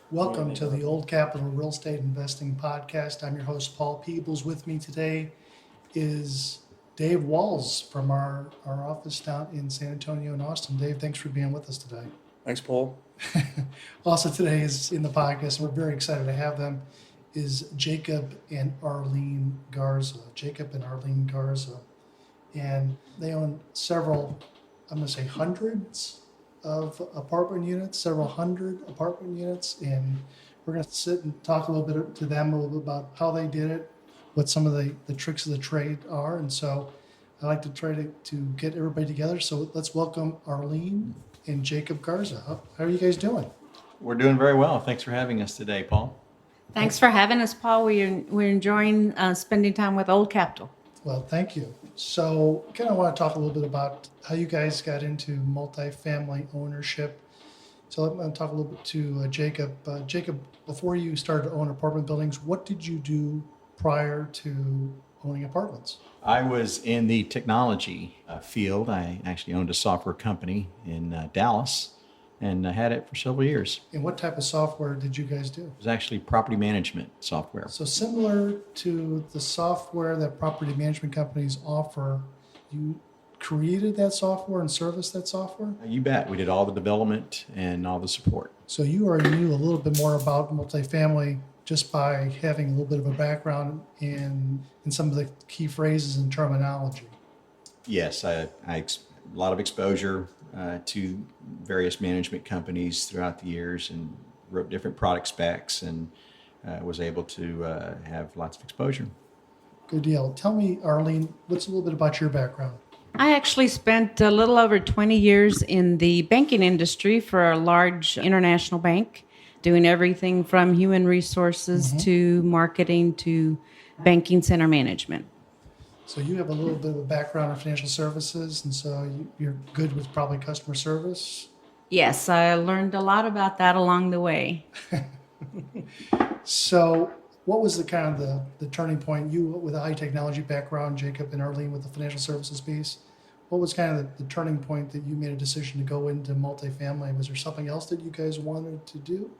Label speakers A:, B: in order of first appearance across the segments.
A: Welcome to the Old Capital Real Estate Investing Podcast. I'm your host, Paul Peebles. With me today is Dave Walls from our office down in San Antonio and Austin. Dave, thanks for being with us today.
B: Thanks, Paul.
A: Also today is in the podcast, and we're very excited to have them, is Jacob and Arlene Garza. Jacob and Arlene Garza. And they own several, I'm going to say hundreds of apartment units, several hundred apartment units, and we're going to sit and talk a little bit to them a little bit about how they did it, what some of the tricks of the trade are. And so I like to try to get everybody together. So let's welcome Arlene and Jacob Garza. How are you guys doing?
B: We're doing very well. Thanks for having us today, Paul.
C: Thanks for having us, Paul. We're enjoying spending time with Old Capital.
A: Well, thank you. So kind of want to talk a little bit about how you guys got into multifamily ownership. So I'm going to talk a little bit to Jacob. Jacob, before you started to own apartment buildings, what did you do prior to owning apartments?
B: I was in the technology field. I actually owned a software company in Dallas, and I had it for several years.
A: And what type of software did you guys do?
B: It was actually property management software.
A: So similar to the software that property management companies offer, you created that software and serviced that software?
B: You bet. We did all the development and all the support.
A: So you already knew a little bit more about multifamily just by having a little bit of a background in some of the key phrases and terminology.
B: Yes, a lot of exposure to various management companies throughout the years, and wrote different product specs, and was able to have lots of exposure.
A: Good deal. Tell me, Arlene, what's a little bit about your background?
C: I actually spent a little over 20 years in the banking industry for a large international bank, doing everything from human resources to marketing to banking center management.
A: So you have a little bit of a background in financial services, and so you're good with probably customer service.
C: Yes, I learned a lot about that along the way.
A: So what was the kind of the turning point? You with a high technology background, Jacob and Arlene with the financial services piece. What was kind of the turning point that you made a decision to go into multifamily? Was there something else that you guys wanted to do?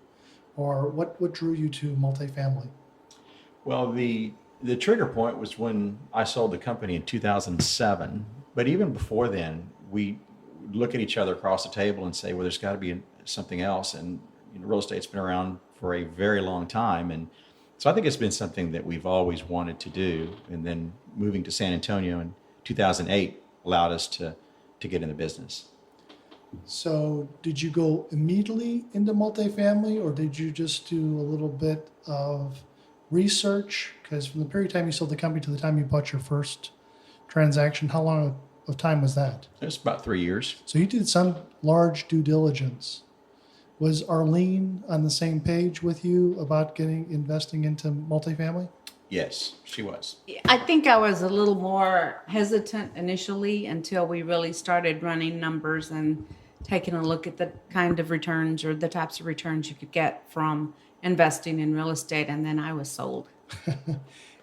A: Or what drew you to multifamily?
B: Well, the trigger point was when I sold the company in 2007. But even before then, we look at each other across the table and say, well, there's got to be something else. And real estate's been around for a very long time. And so I think it's been something that we've always wanted to do. And then moving to San Antonio in 2008 allowed us to get in the business.
A: So did you go immediately into multifamily, or did you just do a little bit of research? Because from the period of time you sold the company to the time you bought your first transaction, how long of time was that?
B: It was about 3 years.
A: So you did some large due diligence. Was Arlene on the same page with you about investing into multifamily?
B: Yes, she was.
C: I think I was a little more hesitant initially until we really started running numbers and taking a look at the kind of returns or the types of returns you could get from investing in real estate, and then I was sold.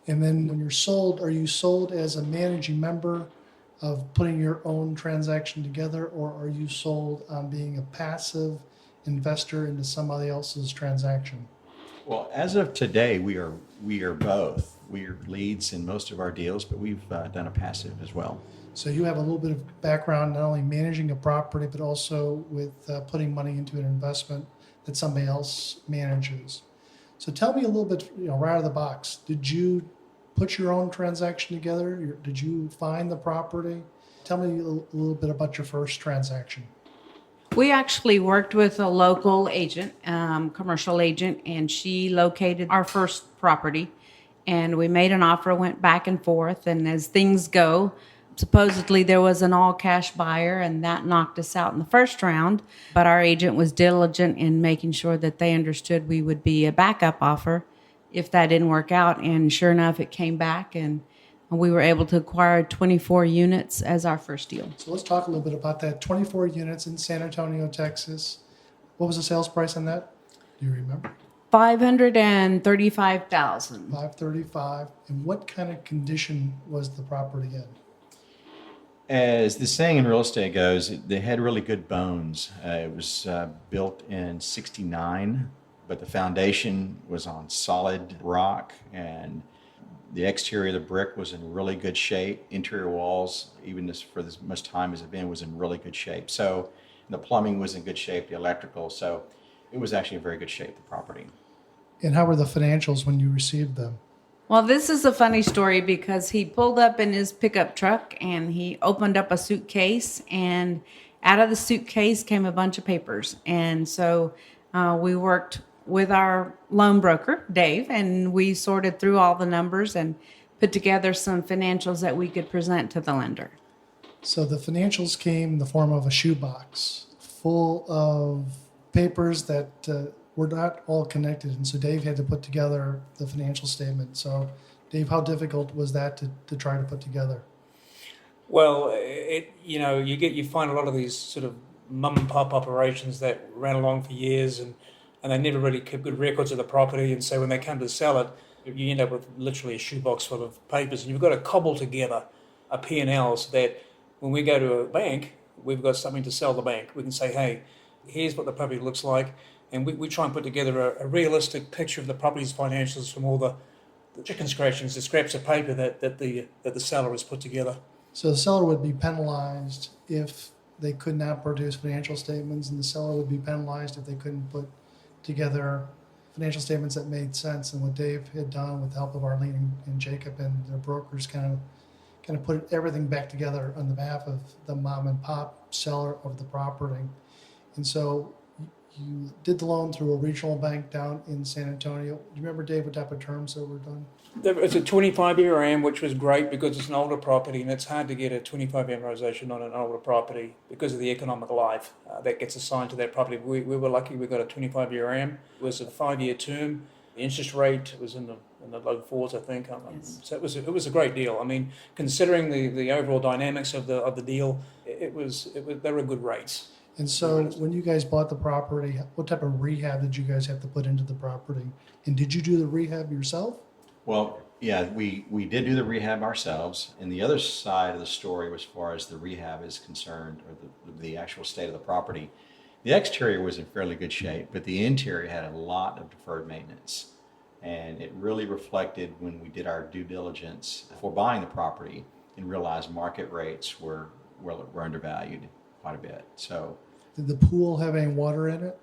A: And then when you're sold, are you sold as a managing member of putting your own transaction together, or are you sold on being a passive investor into somebody else's transaction?
B: Well, as of today, we are both. We are leads in most of our deals, but we've done a passive as well.
A: So you have a little bit of background not only managing a property, but also with putting money into an investment that somebody else manages. So tell me a little bit, right out of the box. Did you put your own transaction together? Did you find the property? Tell me a little bit about your first transaction.
C: We actually worked with a local agent, commercial agent, and she located our first property. And we made an offer, went back and forth. And as things go, supposedly there was an all-cash buyer, and that knocked us out in the first round. But our agent was diligent in making sure that they understood we would be a backup offer if that didn't work out. And sure enough, it came back, and we were able to acquire 24 units as our first deal.
A: So let's talk a little bit about that. 24 units in San Antonio, Texas. What was the sales price on that? Do you remember?
C: $535,000.
A: $535,000. And what kind of condition was the property in?
B: As the saying in real estate goes, they had really good bones. It was built in '69, but the foundation was on solid rock, and the exterior of the brick was in really good shape. Interior walls, even this, for as much time as it's been, was in really good shape. So the plumbing was in good shape, the electrical. So it was actually in very good shape, the property.
A: And how were the financials when you received them?
C: Well, this is a funny story because he pulled up in his pickup truck and he opened up a suitcase, and out of the suitcase came a bunch of papers. And so we worked with our loan broker, Dave, and we sorted through all the numbers and put together some financials that we could present to the lender.
A: So the financials came in the form of a shoebox full of papers that were not all connected. And so Dave had to put together the financial statement. So Dave, how difficult was that to try to put together?
D: Well, you find a lot of these sort of mum and pop operations that ran along for years and they never really kept good records of the property. And so when they come to sell it, you end up with literally a shoebox full of papers, and you've got to cobble together a P&L so that when we go to a bank, we've got something to sell the bank. We can say, hey, here's what the property looks like. And we try and put together a realistic picture of the property's financials from all the chicken scratchings, the scraps of paper that the seller has put together.
A: So the seller would be penalized if they could not produce financial statements, and the seller would be penalized if they couldn't put together financial statements that made sense. And what Dave had done with the help of Arlene and Jacob and their brokers kind of put everything back together on the behalf of the mom and pop seller of the property. And so you did the loan through a regional bank down in San Antonio. Do you remember, Dave, what type of terms that were done?
D: It's a 25-year AM, which was great because it's an older property, and it's hard to get a 25-year amortization on an older property because of the economic life that gets assigned to that property. We were lucky we got a 25-year AM. It was a 5-year term. The interest rate was in the low fours, I think.
C: Yes.
D: So it was a great deal. I mean, considering the overall dynamics of the deal, they were good rates.
A: And so when you guys bought the property, what type of rehab did you guys have to put into the property? And did you do the rehab yourself?
B: Well, yeah, we did do the rehab ourselves. And the other side of the story, as far as the rehab is concerned, or the actual state of the property, the exterior was in fairly good shape, but the interior had a lot of deferred maintenance. And it really reflected when we did our due diligence before buying the property and realized market rates were undervalued quite a bit. So,
A: Did the pool have any water in it?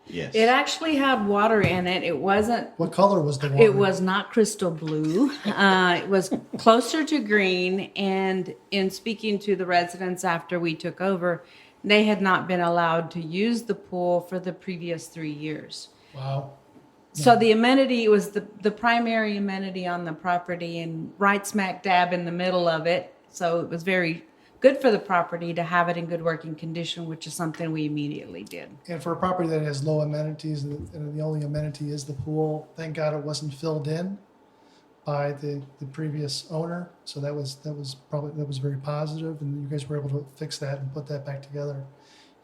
B: yes.
C: It actually had water in it. It wasn't.
A: What color was the water?
C: It was not crystal blue. It was closer to green. And in speaking to the residents after we took over, they had not been allowed to use the pool for the previous 3 years.
A: Wow.
C: So the amenity was the primary amenity on the property and right smack dab in the middle of it. So it was very good for the property to have it in good working condition, which is something we immediately did.
A: And for a property that has low amenities, and the only amenity is the pool, thank God it wasn't filled in by the previous owner. So that was very positive, and you guys were able to fix that and put that back together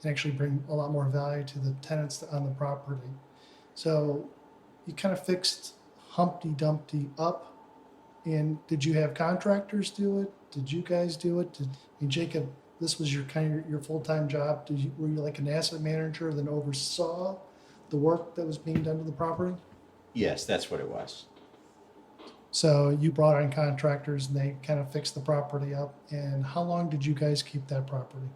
A: and actually bring a lot more value to the tenants on the property. So you kind of fixed Humpty Dumpty up. And did you have contractors do it? Did you guys do it? Jacob, this was your full-time job. Were you like an asset manager that oversaw the work that was being done to the property?
B: Yes, that's what it was.
A: So you brought in contractors and they kind of fixed the property up. And how long did you guys keep that property?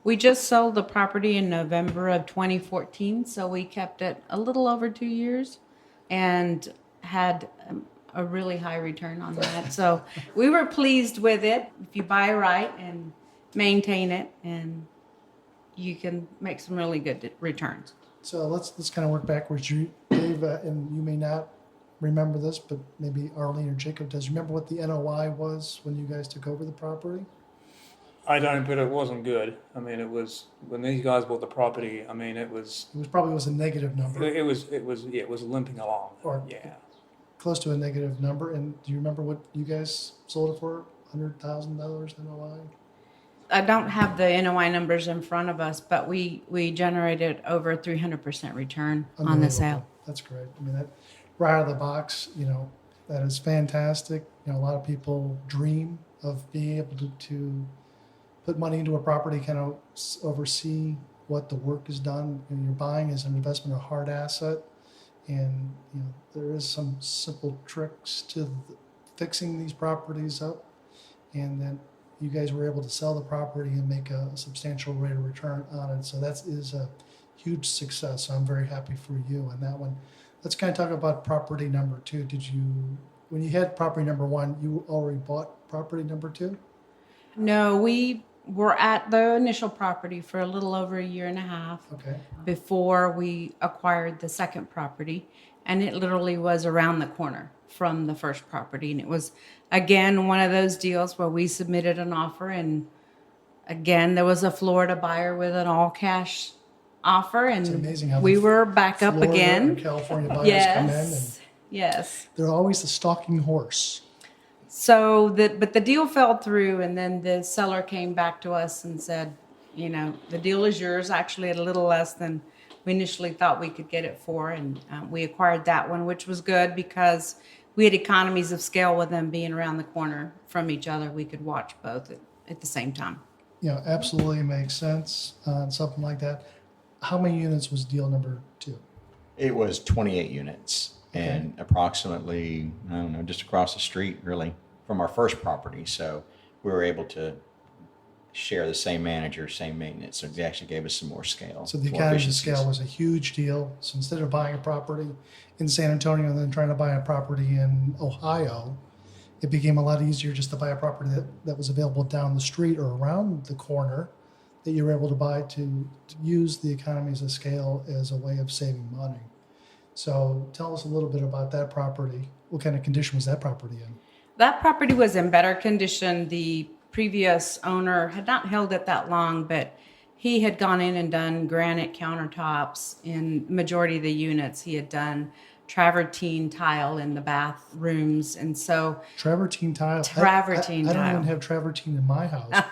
C: We just sold the property in November of 2014, so we kept it a little over 2 years and had a really high return on that. So we were pleased with it. If you buy right and maintain it, and you can make some really good returns.
A: So let's kind of work backwards. Dave, and you may not remember this, but maybe Arlene or Jacob does. Remember what the NOI was when you guys took over the property?
D: I don't, but it wasn't good. I mean, it was when these guys bought the property. I mean, it was
A: Probably a negative number.
D: it was limping along.
A: Or
D: yeah.
A: close to a negative number. And do you remember what you guys sold it for? $100,000 NOI?
C: I don't have the NOI numbers in front of us, but we generated over 300% return on the sale.
A: Unbelievable. That's great. I mean, that right out of the box, that is fantastic. A lot of people dream of being able to put money into a property, kind of oversee what the work is done. And you're buying as an investment a hard asset, and there is some simple tricks to fixing these properties up, and then you guys were able to sell the property and make a substantial rate of return on it. So that is a huge success. So I'm very happy for you on that one. Let's kind of talk about property number 2. When you had property number 1, you already bought property number 2?
C: No, we were at the initial property for a little over a year and a half
A: Okay.
C: before we acquired the second property. And it literally was around the corner from the first property. And it was, again, one of those deals where we submitted an offer. And again, there was a Florida buyer with an all cash offer. And
A: It's amazing how
C: we were back up
A: Florida
C: again.
A: and California buyers come in, and
C: Yes.
A: they're always the stalking horse.
C: So but the deal fell through, and then the seller came back to us and said, the deal is yours, actually at a little less than we initially thought we could get it for. And we acquired that one, which was good because we had economies of scale with them being around the corner from each other. We could watch both at the same time.
A: Absolutely makes sense on something like that. How many units was deal number 2?
B: It was 28 units and approximately, I don't know, just across the street really from our first property. So we were able to share the same manager, same maintenance. So it actually gave us some more scale.
A: So the
B: more
A: economies of
B: efficiencies.
A: scale was a huge deal. So instead of buying a property in San Antonio and then trying to buy a property in Ohio, it became a lot easier just to buy a property that was available down the street or around the corner that you were able to buy to use the economies of scale as a way of saving money. So tell us a little bit about that property. What kind of condition was that property in?
C: That property was in better condition. The previous owner had not held it that long, but he had gone in and done granite countertops in majority of the units. He had done travertine tile in the bathrooms, and so
A: Travertine tile.
C: Travertine
A: I don't
C: tile.
A: even have travertine in my house.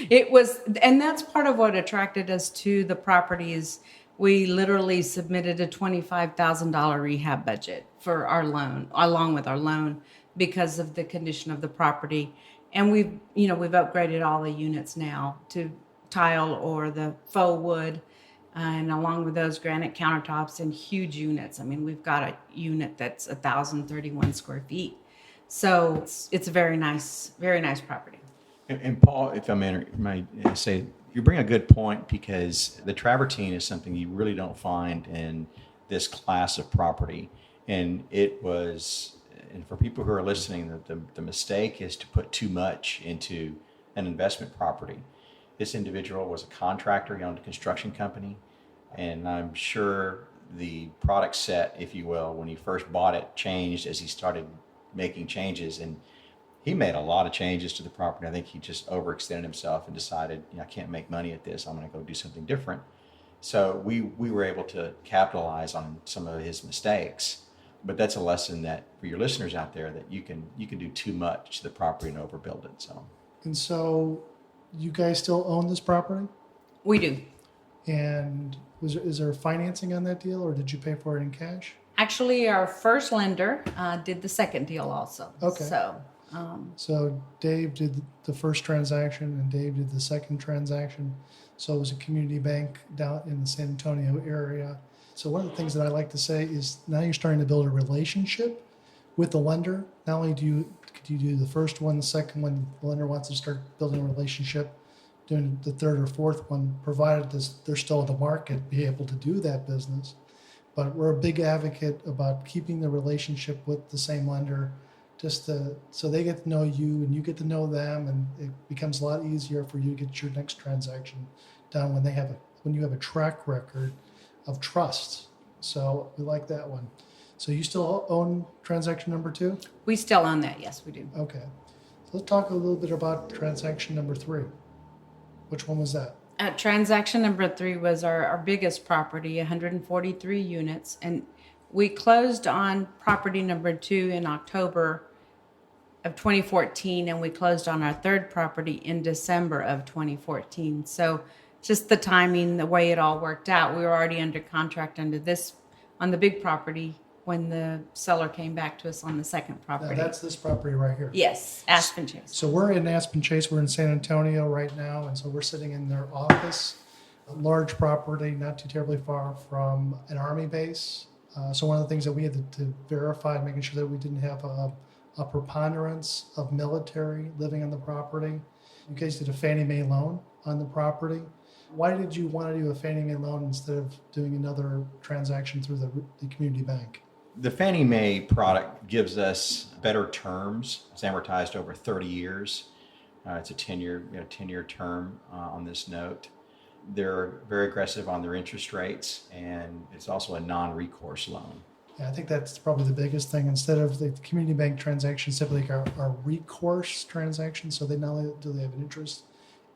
C: it was, and that's part of what attracted us to the property. Is we literally submitted a $25,000 rehab budget for our loan, along with our loan, because of the condition of the property. And we've upgraded all the units now to tile or the faux wood, and along with those granite countertops and huge units. I mean, we've got a unit that's 1,031 square feet. So it's a very nice property.
B: And Paul, if I may say, you bring a good point, because the travertine is something you really don't find in this class of property. And for people who are listening, the mistake is to put too much into an investment property. This individual was a contractor. He owned a construction company. And I'm sure the product set, if you will, when he first bought it, changed as he started making changes. And he made a lot of changes to the property. I think he just overextended himself and decided, I can't make money at this. I'm going to go do something different. So we were able to capitalize on some of his mistakes. But that's a lesson that for your listeners out there, that you can do too much to the property and overbuild it.
A: And so you guys still own this property?
C: We do.
A: And is there financing on that deal, or did you pay for it in cash?
C: Actually, our first lender did the second deal also.
A: Okay.
C: So
A: Dave did the first transaction and Dave did the second transaction. So it was a community bank down in the San Antonio area. So one of the things that I like to say is now you're starting to build a relationship with the lender. Not only could you do the first one, the second one, the lender wants to start building a relationship, doing the third or fourth one, provided they're still in the market, be able to do that business. But we're a big advocate about keeping the relationship with the same lender, so they get to know you and you get to know them, and it becomes a lot easier for you to get your next transaction done when you have a track record of trust. So we like that one. So you still own transaction number 2?
C: we still own that. Yes, we do.
A: Okay. So let's talk a little bit about transaction number 3. Which one was that?
C: Transaction number 3 was our biggest property, 143 units. And we closed on property number 2 in October of 2014, and we closed on our third property in December of 2014. So just the timing, the way it all worked out, we were already under contract on the big property when the seller came back to us on the second
A: Now
C: property.
A: that's this property right here.
C: Yes, Aspen Chase.
A: So we're in Aspen Chase. We're in San Antonio right now, and so we're sitting in their office. a large property, not too terribly far from an Army base. So one of the things that we had to verify, making sure that we didn't have a preponderance of military living on the property. You guys did a Fannie Mae loan on the property. Why did you want to do a Fannie Mae loan instead of doing another transaction through the community bank?
B: The Fannie Mae product gives us better terms. It's amortized over 30 years. It's a 10-year term on this note. They're very aggressive on their interest rates, and it's also a non-recourse loan.
A: Yeah, I think that's probably the biggest thing. Instead of the community bank transactions, typically are recourse transactions. So they not only do they have an interest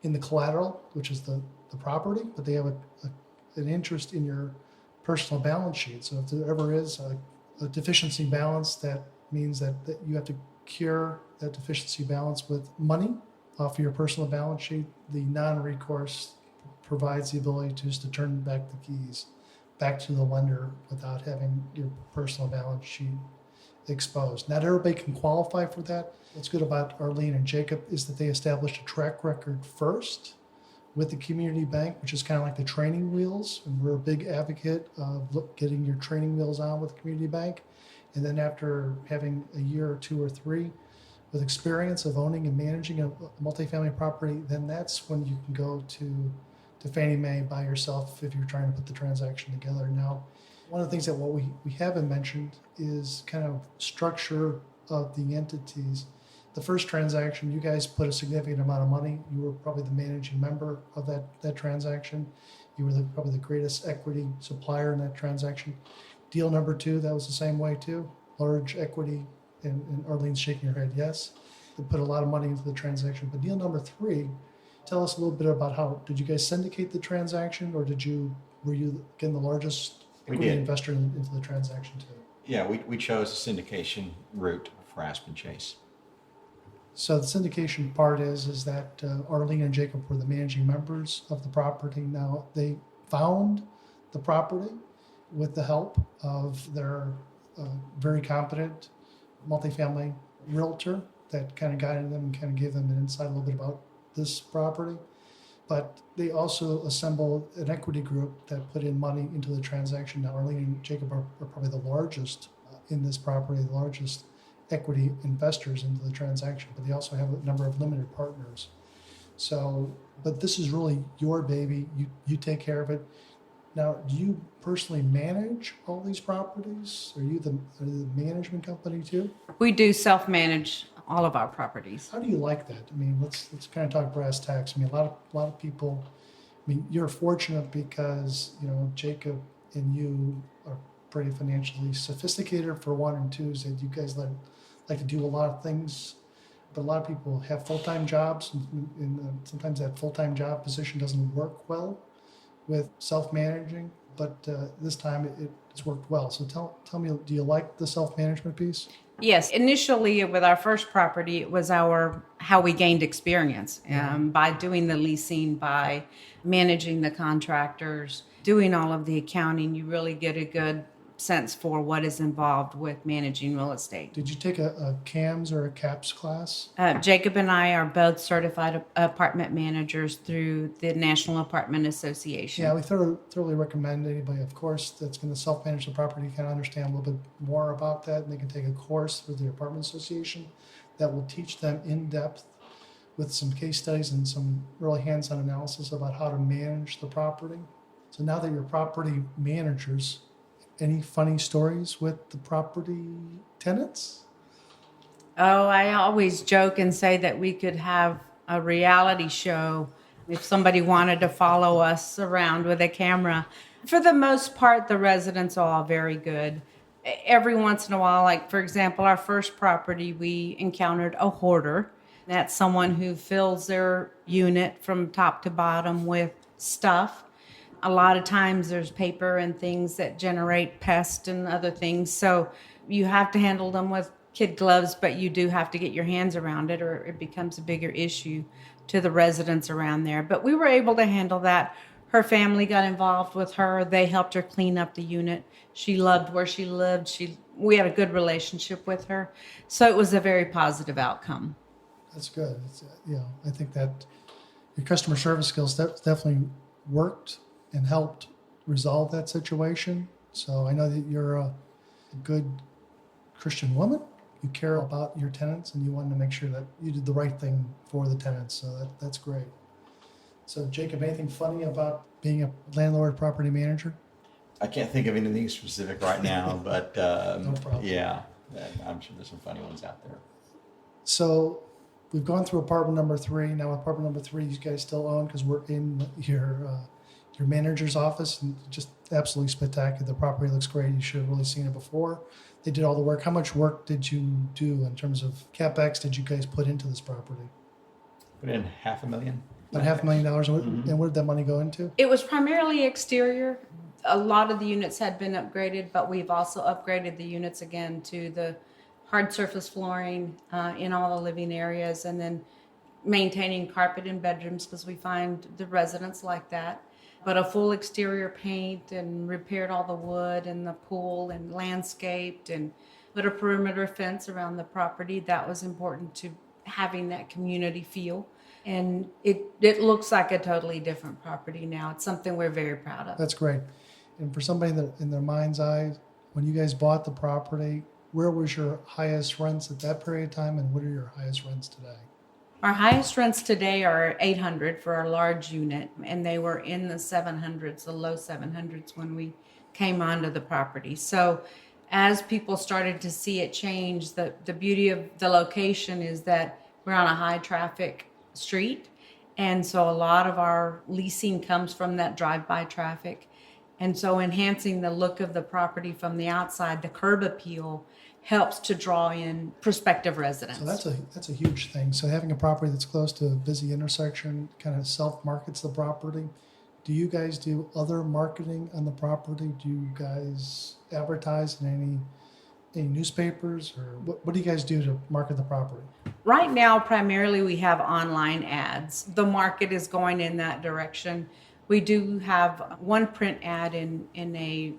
A: in the collateral, which is the property, but they have an interest in your personal balance sheet. So if there ever is a deficiency balance, that means that you have to cure that deficiency balance with money off of your personal balance sheet. The non-recourse provides the ability to turn back the keys back to the lender without having your personal balance sheet exposed. Not everybody can qualify for that. What's good about Arlene and Jacob is that they established a track record first with the community bank, which is kind of like the training wheels. And we're a big advocate of getting your training wheels on with the community bank. And then after having a year or two or three with experience of owning and managing a multifamily property, then that's when you can go to Fannie Mae by yourself if you're trying to put the transaction together. Now, one of the things that what we haven't mentioned is kind of structure of the entities. The first transaction, you guys put a significant amount of money. You were probably the managing member of that transaction. You were probably the greatest equity supplier in that transaction. Deal number two, that was the same way too. Large equity, and Arlene's shaking her head yes. They put a lot of money into the transaction. But deal number three, tell us a little bit about how, did you guys syndicate the transaction, or were you again the largest equity investor into the transaction too?
B: Yeah, we chose a syndication route for Aspen Chase.
A: So the syndication part is that Arlene and Jacob were the managing members of the property. Now they found the property with the help of their very competent multifamily realtor that kind of guided them and kind of gave them an insight a little bit about this property. But they also assembled an equity group that put in money into the transaction. Now Arlene and Jacob are probably the largest in this property, the largest equity investors into the transaction, but they also have a number of limited partners. So, but this is really your baby. You take care of it. Now, do you personally manage all these properties? Are you the management company too?
C: We do self-manage all of our properties.
A: How do you like that? I mean, let's kind of talk brass tacks. I mean, a lot of people. I mean, you're fortunate because Jacob and you are pretty financially sophisticated for one, and two is that you guys like to do a lot of things. But a lot of people have full-time jobs, and sometimes that full-time job position doesn't work well with self-managing. But this time it's worked well. So tell me, do you like the self-management piece?
C: Yes, initially with our first property, it was how we gained experience by doing the leasing, by managing the contractors, doing all of the accounting. You really get a good sense for what is involved with managing real estate.
A: Did you take a CAMS or a CAPS class?
C: Jacob and I are both certified apartment managers through the National Apartment Association.
A: Yeah, we thoroughly recommend anybody, of course, that's going to self-manage the property can understand a little bit more about that, and they can take a course through the Apartment Association that will teach them in depth with some case studies and some really hands-on analysis about how to manage the property. So now that you're property managers, any funny stories with the property tenants?
C: Oh, I always joke and say that we could have a reality show if somebody wanted to follow us around with a camera. For the most part, the residents are all very good. Every once in a while, like for example, our first property, we encountered a hoarder. That's someone who fills their unit from top to bottom with stuff. A lot of times there's paper and things that generate pests and other things. So you have to handle them with kid gloves, but you do have to get your hands around it or it becomes a bigger issue to the residents around there. But we were able to handle that. Her family got involved with her. They helped her clean up the unit. She loved where she lived. We had a good relationship with her. So it was a very positive outcome.
A: That's good. I think that your customer service skills definitely worked and helped resolve that situation. So I know that you're a good Christian woman. You care about your tenants and you wanted to make sure that you did the right thing for the tenants. So that's great. So Jacob, anything funny about being a landlord property manager?
B: I can't think of anything specific right now, but
A: No problem.
B: yeah, I'm sure there's some funny ones out there.
A: So we've gone through apartment number 3. Now apartment number 3, you guys still own because we're in your manager's office, and just absolutely spectacular. The property looks great. You should have really seen it before. They did all the work. How much work did you do in terms of CapEx did you guys put into this property?
B: Put in $500,000.
A: About $500,000. And what did that money go into?
C: It was primarily exterior. A lot of the units had been upgraded, but we've also upgraded the units again to the hard surface flooring in all the living areas, and then maintaining carpet in bedrooms because we find the residents like that. But a full exterior paint and repaired all the wood and the pool and landscaped and put a perimeter fence around the property. That was important to having that community feel. And it looks like a totally different property now. It's something we're very proud of.
A: That's great. And for somebody that in their mind's eye, when you guys bought the property, where was your highest rents at that period of time, and what are your highest rents today?
C: Our highest rents today are $800 for our large unit, and they were in the 700s, the low 700s when we came onto the property. So as people started to see it change, the beauty of the location is that we're on a high traffic street. And so a lot of our leasing comes from that drive-by traffic. And so enhancing the look of the property from the outside, the curb appeal helps to draw in prospective residents.
A: So that's a huge thing. So having a property that's close to a busy intersection kind of self-markets the property. Do you guys do other marketing on the property? Do you guys advertise in any newspapers, or what do you guys do to market the property?
C: Right now, primarily we have online ads. The market is going in that direction. We do have one print ad in a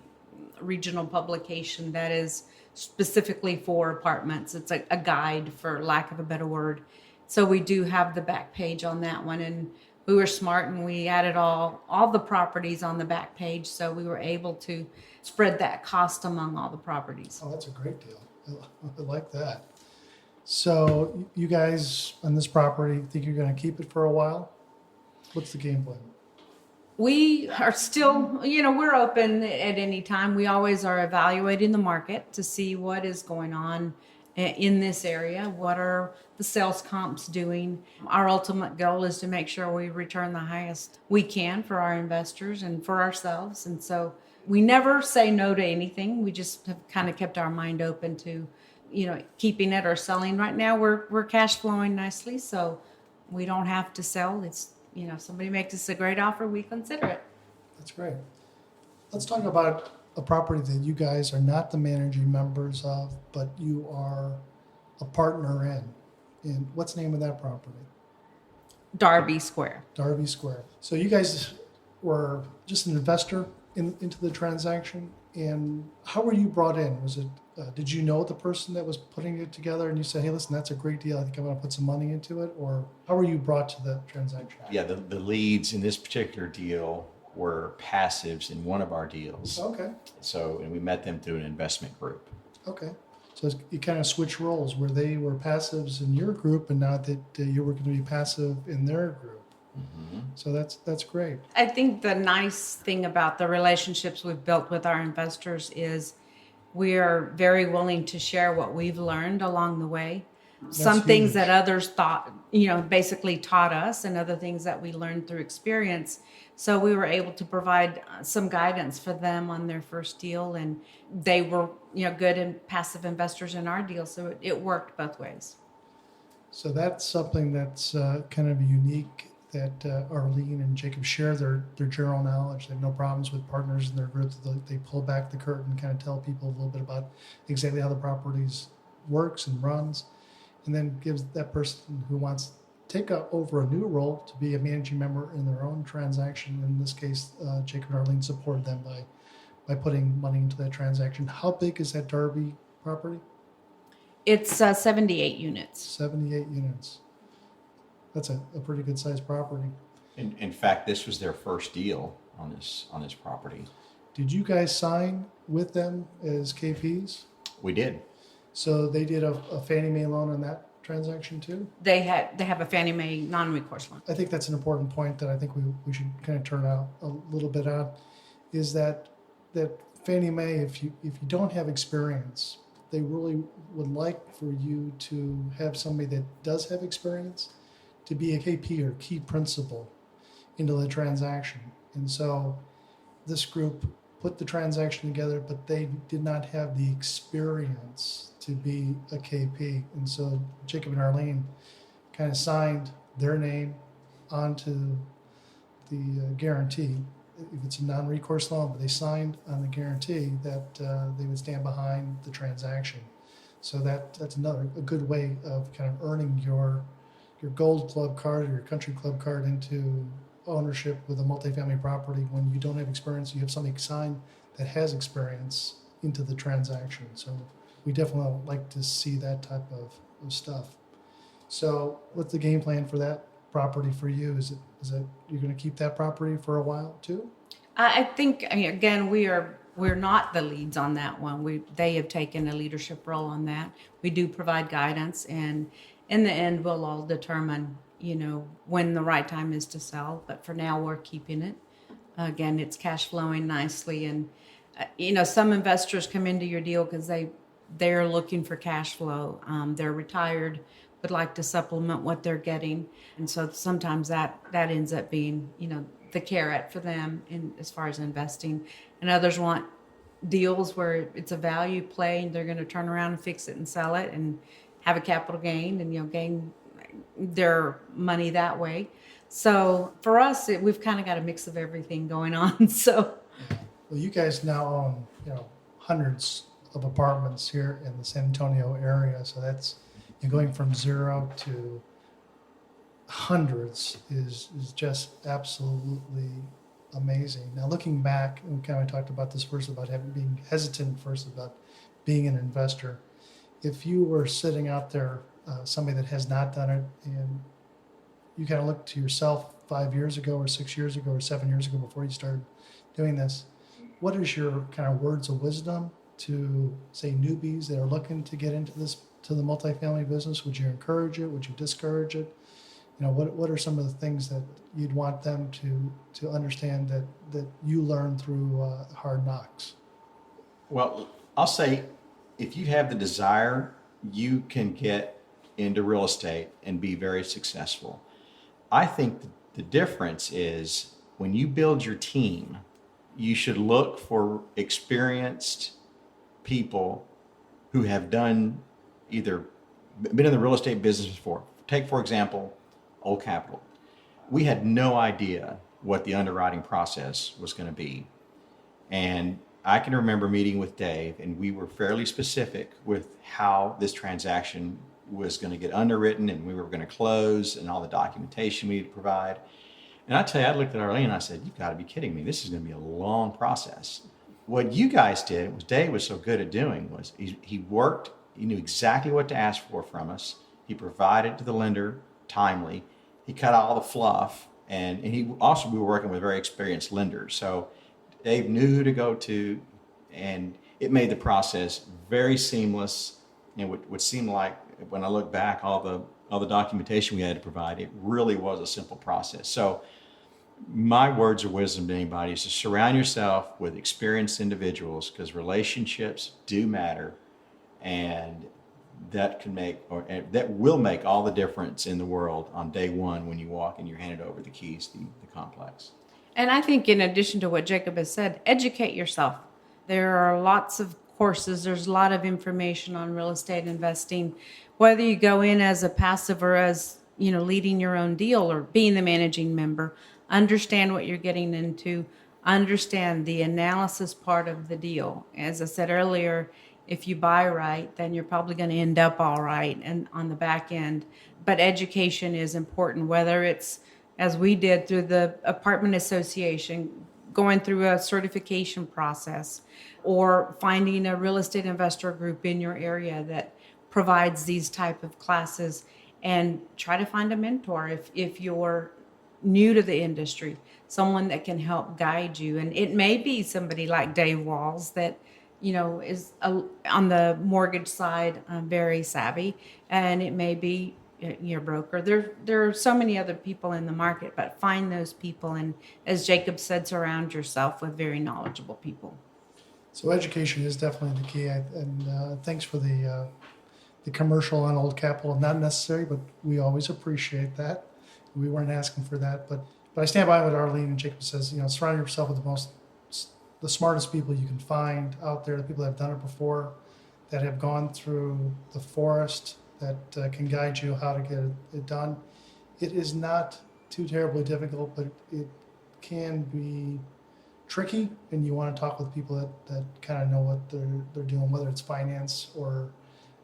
C: regional publication that is specifically for apartments. It's a guide, for lack of a better word. So we do have the back page on that one, and we were smart and we added all the properties on the back page, so we were able to spread that cost among all the properties.
A: Oh, that's a great deal. I like that. So you guys on this property think you're going to keep it for a while? What's the game plan?
C: We are still, we're open at any time. We always are evaluating the market to see what is going on in this area. What are the sales comps doing? Our ultimate goal is to make sure we return the highest we can for our investors and for ourselves. And so we never say no to anything. We just have kind of kept our mind open to, keeping it or selling. Right now we're cash flowing nicely, so we don't have to sell. It's, if somebody makes us a great offer, we consider it.
A: That's great. Let's talk about a property that you guys are not the managing members of, but you are a partner in. And what's the name of that property?
C: Darby Square.
A: Darby Square. So you guys were just an investor into the transaction. And how were you brought in? Was it, did you know the person that was putting it together and you said, hey, listen, that's a great deal. I think I'm going to put some money into it? Or how were you brought to that transaction?
B: Yeah, the leads in this particular deal were passives in one of our deals.
A: Okay.
B: And we met them through an investment group.
A: Okay. So you kind of switch roles where they were passives in your group and now that you were going to be passive in their group. Mm-hmm. So that's great.
C: I think the nice thing about the relationships we've built with our investors is we are very willing to share what we've learned along the way. Some things that others thought, basically taught us, and other things that we learned through experience. So we were able to provide some guidance for them on their first deal, and they were, good and passive investors in our deal. So it worked both ways.
A: So that's something that's kind of unique, that Arlene and Jacob share their general knowledge. They have no problems with partners in their groups. They pull back the curtain and kind of tell people a little bit about exactly how the properties works and runs, and then gives that person who wants to take over a new role to be a managing member in their own transaction. In this case, Jacob and Arlene supported them by putting money into that transaction. How big is that Darby property?
C: It's 78 units.
A: 78 units. That's a pretty good sized property.
B: In fact, this was their first deal on this property.
A: Did you guys sign with them as KPs?
B: We did.
A: So they did a Fannie Mae loan on that transaction too?
C: They have a Fannie Mae non-recourse loan.
A: I think that's an important point that I think we should kind of turn out a little bit on, is that Fannie Mae, if you don't have experience, they really would like for you to have somebody that does have experience to be a KP or key principal into the transaction. And so this group put the transaction together, but they did not have the experience to be a KP. And so Jacob and Arlene kind of signed their name onto the guarantee. If it's a non-recourse loan, but they signed on the guarantee that they would stand behind the transaction. So that's a good way of kind of earning your Gold Club card or your Country Club card into ownership with a multifamily property. When you don't have experience, you have somebody signed that has experience into the transaction. So we definitely like to see that type of stuff. So what's the game plan for that property for you? Is it you're going to keep that property for a while too?
C: I think, again, we're not the leads on that one. They have taken a leadership role on that. We do provide guidance, and in the end, we'll all determine, when the right time is to sell. But for now, we're keeping it. Again, it's cash flowing nicely, and some investors come into your deal because they're looking for cash flow. They're retired, would like to supplement what they're getting, and so sometimes that ends up being the carrot for them in as far as investing. And others want deals where it's a value play and they're going to turn around and fix it and sell it and have a capital gain and gain their money that way. So for us, we've kind of got a mix of everything going on. So
A: Well, you guys now own hundreds of apartments here in the San Antonio area, so that's going from zero to hundreds is just absolutely amazing. Now looking back, we kind of talked about this first, about being hesitant first about being an investor. If you were sitting out there, somebody that has not done it, and you kind of look to yourself 5 years ago or 6 years ago or 7 years ago before you started doing this, what is your kind of words of wisdom to, say, newbies that are looking to get into the multifamily business? Would you encourage it? Would you discourage it? What are some of the things that you'd want them to understand that you learned through hard knocks?
B: Well, I'll say, if you have the desire, you can get into real estate and be very successful. I think the difference is when you build your team, you should look for experienced people who have been in the real estate business before. Take, for example, Old Capital. We had no idea what the underwriting process was going to be. And I can remember meeting with Dave, and we were fairly specific with how this transaction was going to get underwritten and we were going to close and all the documentation we need to provide. And I tell you, I looked at Arlene and I said, you've got to be kidding me. This is going to be a long process. What you guys did, what Dave was so good at doing, was he worked, he knew exactly what to ask for from us. He provided to the lender timely. He cut out all the fluff, and we were working with very experienced lenders. So Dave knew who to go to, and it made the process very seamless. And would seem like, when I look back, all the documentation we had to provide, it really was a simple process. So my words of wisdom to anybody is to surround yourself with experienced individuals, because relationships do matter, and that will make all the difference in the world on day one when you walk and you're handed over the keys to the complex.
C: And I think, in addition to what Jacob has said, educate yourself. There are lots of courses. There's a lot of information on real estate investing, whether you go in as a passive or as, leading your own deal or being the managing member. Understand what you're getting into. Understand the analysis part of the deal. As I said earlier, if you buy right, then you're probably going to end up all right and on the back end. But education is important, whether it's, as we did through the apartment association, going through a certification process, or finding a real estate investor group in your area that provides these type of classes, and try to find a mentor. If you're new to the industry, someone that can help guide you. And it may be somebody like Dave Walls that, is on the mortgage side, very savvy, and it may be your broker. There are so many other people in the market, but find those people, and as Jacob said, surround yourself with very knowledgeable people.
A: So education is definitely the key, and thanks for the commercial on Old Capitol. Not necessary, but we always appreciate that. We weren't asking for that, but I stand by what Arlene and Jacob says. Surround yourself with the smartest people you can find out there, the people that have done it before, that have gone through the forest, that can guide you how to get it done. It is not too terribly difficult, but it can be tricky, and you want to talk with people that kind of know what they're doing, whether it's finance or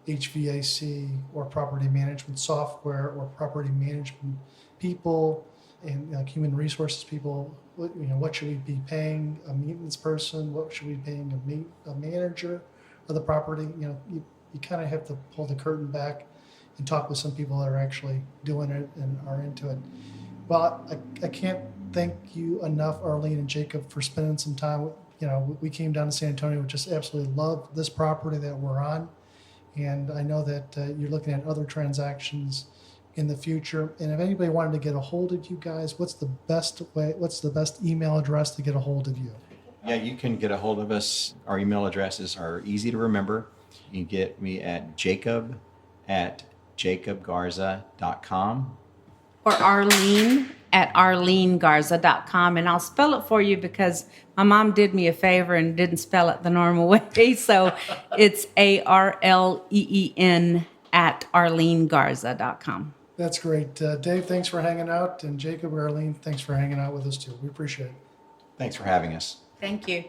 A: HVAC or property management software or property management people and human resources people. What should we be paying a maintenance person? What should we be paying a manager of the property? You kind of have to pull the curtain back and talk with some people that are actually doing it and are into it. Well, I can't thank you enough, Arlene and Jacob, for spending some time. We came down to San Antonio, just absolutely love this property that we're on. And I know that you're looking at other transactions in the future. And if anybody wanted to get a hold of you guys, what's the best email address to get a hold of you?
B: Yeah, you can get a hold of us. Our email addresses are easy to remember. You can get me at jacob@jacobgarza.com.
C: Or Arleen at arlenegarza.com. And I'll spell it for you because my mom did me a favor and didn't spell it the normal way. So it's ARLEEN at arlenegarza.com.
A: That's great. Dave, thanks for hanging out. And Jacob, Arlene, thanks for hanging out with us too. We appreciate it.
B: Thanks for having us.
C: Thank you.